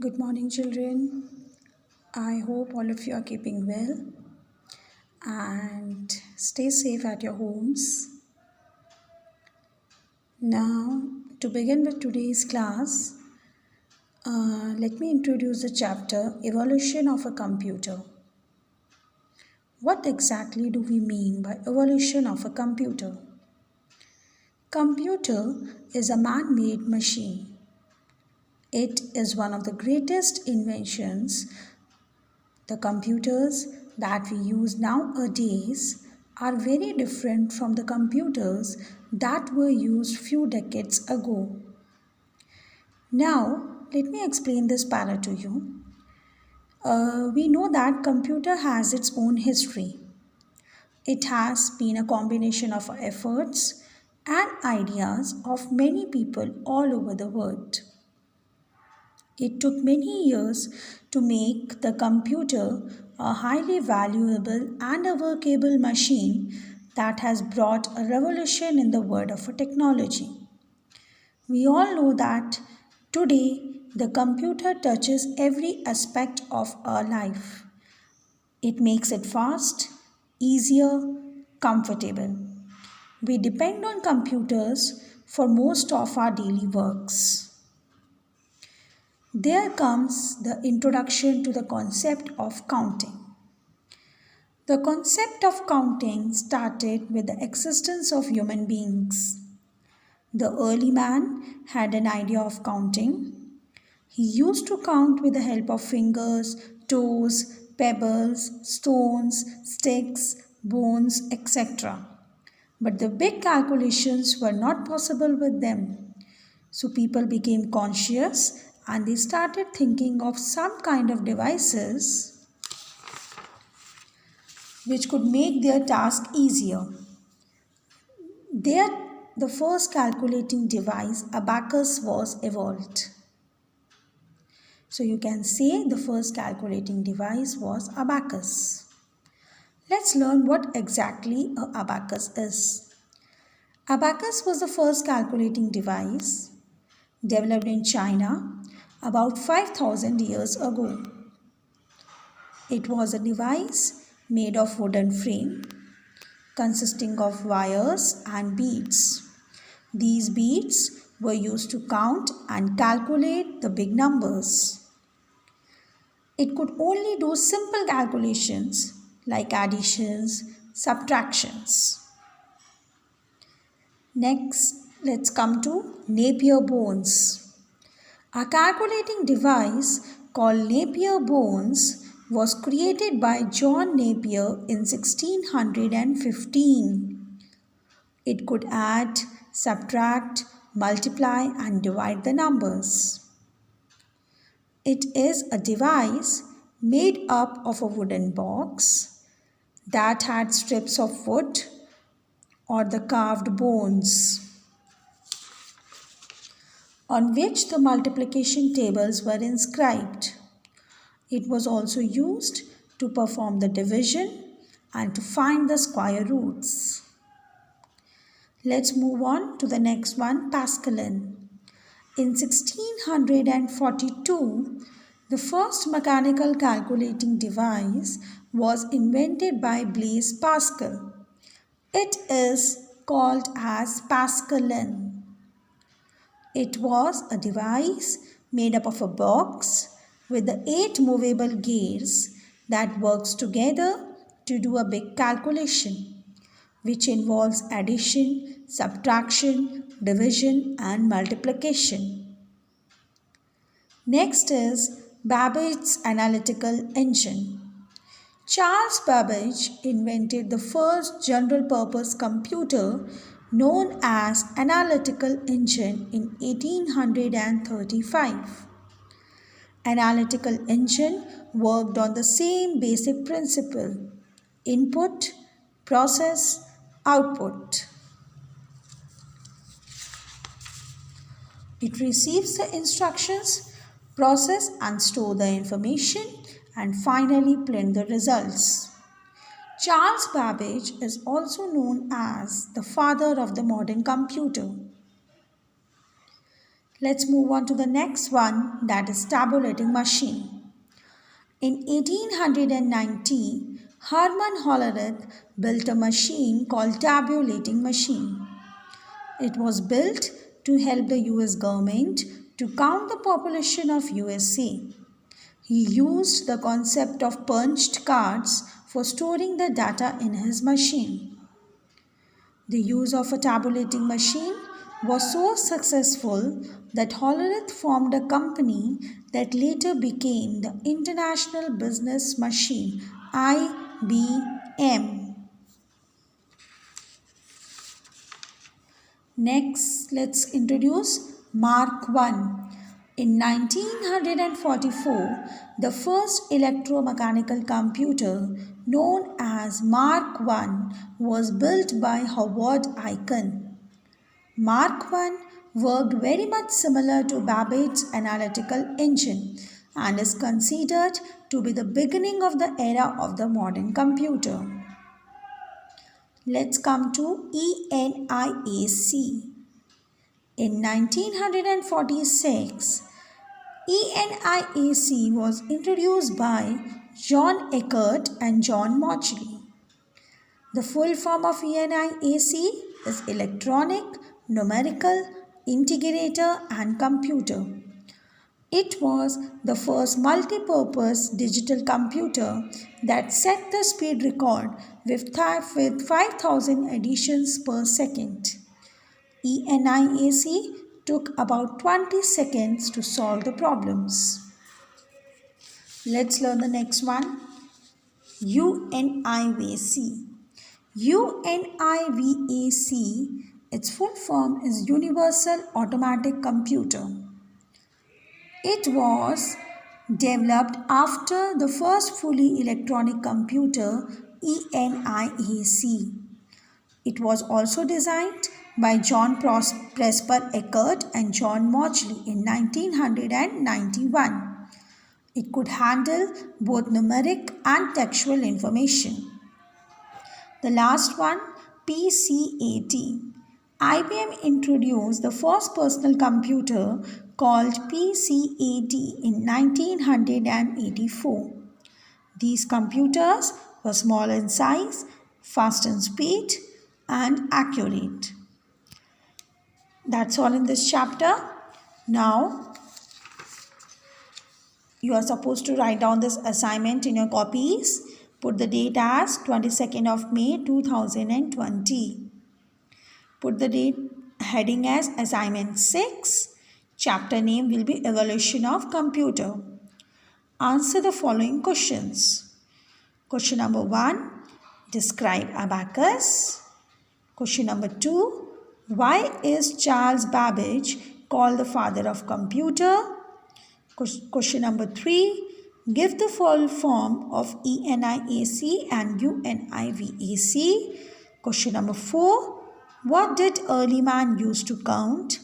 Good morning, children. I hope all of you are keeping well and stay safe at your homes. Now, to begin with today's class, let me introduce the chapter Evolution of a Computer. What exactly do we mean by evolution of a computer? Computer is a man-made machine. It is one of the greatest inventions. The computers that we use nowadays are very different from the computers that were used few decades ago. Now, let me explain this para to you. We know that computer has its own history. It has been a combination of efforts and ideas of many people all over the world. It took many years to make the computer a highly valuable and a workable machine that has brought a revolution in the world of technology. We all know that today the computer touches every aspect of our life. It makes it fast, easier, comfortable. We depend on computers for most of our daily works. There comes the introduction to the concept of counting. The concept of counting started with the existence of human beings. The early man had an idea of counting. He used to count with the help of fingers, toes, pebbles, stones, sticks, bones, etc. But the big calculations were not possible with them. So people became conscious and they started thinking of some kind of devices which could make their task easier. There, the first calculating device, abacus, was evolved. So you can say the first calculating device was abacus. Let's learn what exactly a abacus is. Abacus was the first calculating device developed in China about 5,000 years ago. It was a device made of wooden frame consisting of wires and beads. These beads were used to count and calculate the big numbers. It could only do simple calculations like additions, subtractions. Next, let's come to Napier bones. A calculating device called Napier bones was created by John Napier in 1615. It could add, subtract, multiply and divide the numbers. It is a device made up of a wooden box that had strips of wood or the carved bones on which the multiplication tables were inscribed. It was also used to perform the division and to find the square roots. Let's move on to the next one, Pascaline. In 1642, the first mechanical calculating device was invented by Blaise Pascal. It is called as Pascaline. It was a device made up of a box with the 8 movable gears that works together to do a big calculation, which involves addition, subtraction, division and multiplication. Next is Babbage's analytical engine. Charles Babbage invented the first general-purpose computer known as analytical engine in 1835. Analytical engine worked on the same basic principle: input, process, output. It receives the instructions, process and store the information, and finally print the results. Charles Babbage is also known as the father of the modern computer. Let's move on to the next one, that is tabulating machine. In 1890, Hermann Hollerith built a machine called tabulating machine. It was built to help the US government to count the population of USA. He used the concept of punched cards for storing the data in his machine. The use of a tabulating machine was so successful that Hollerith formed a company that later became the International Business Machine (IBM). Next, let's introduce Mark I. In 1944, the first electromechanical computer known as Mark I was built by Howard Aiken. Mark I worked very much similar to Babbage's analytical engine and is considered to be the beginning of the era of the modern computer. Let's come to ENIAC. In 1946, ENIAC was introduced by John Eckert and John Mauchly. The full form of ENIAC is Electronic, Numerical, Integrator and Computer. It was the first multi-purpose digital computer that set the speed record with 5,000 additions per second. ENIAC took about 20 seconds to solve the problems. Let's learn the next one. UNIVAC. UNIVAC, its full form is Universal Automatic Computer. It was developed after the first fully electronic computer, ENIAC. It was also designed by John Presper Eckert and John Mauchly in 1991. It could handle both numeric and textual information. The last one, PCAT. IBM introduced the first personal computer called PCAT in 1984. These computers were small in size, fast in speed, and accurate. That's all in this chapter. Now, you are supposed to write down this assignment in your copies. Put the date as 22nd of May 2020. Put the date heading as assignment 6. Chapter name will be Evolution of Computer. Answer the following questions. Question number 1. Describe abacus. Question number 2. Why is Charles Babbage called the father of computer? Question number 3. Give the full form of ENIAC and UNIVAC. Question number 4. What did early man use to count?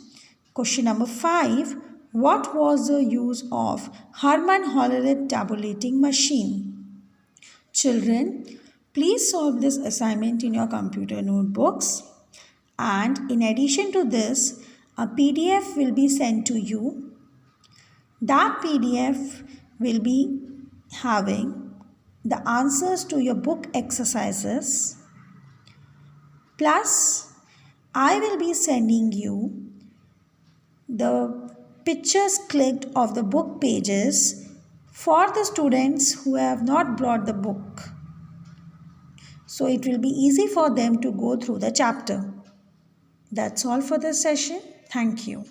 Question number 5. What was the use of Hermann Hollerith tabulating machine? Children, please solve this assignment in your computer notebooks. And in addition to this, a PDF will be sent to you. That PDF will be having the answers to your book exercises. Plus, I will be sending you the pictures clicked of the book pages for the students who have not brought the book. So it will be easy for them to go through the chapter. That's all for this session. Thank you.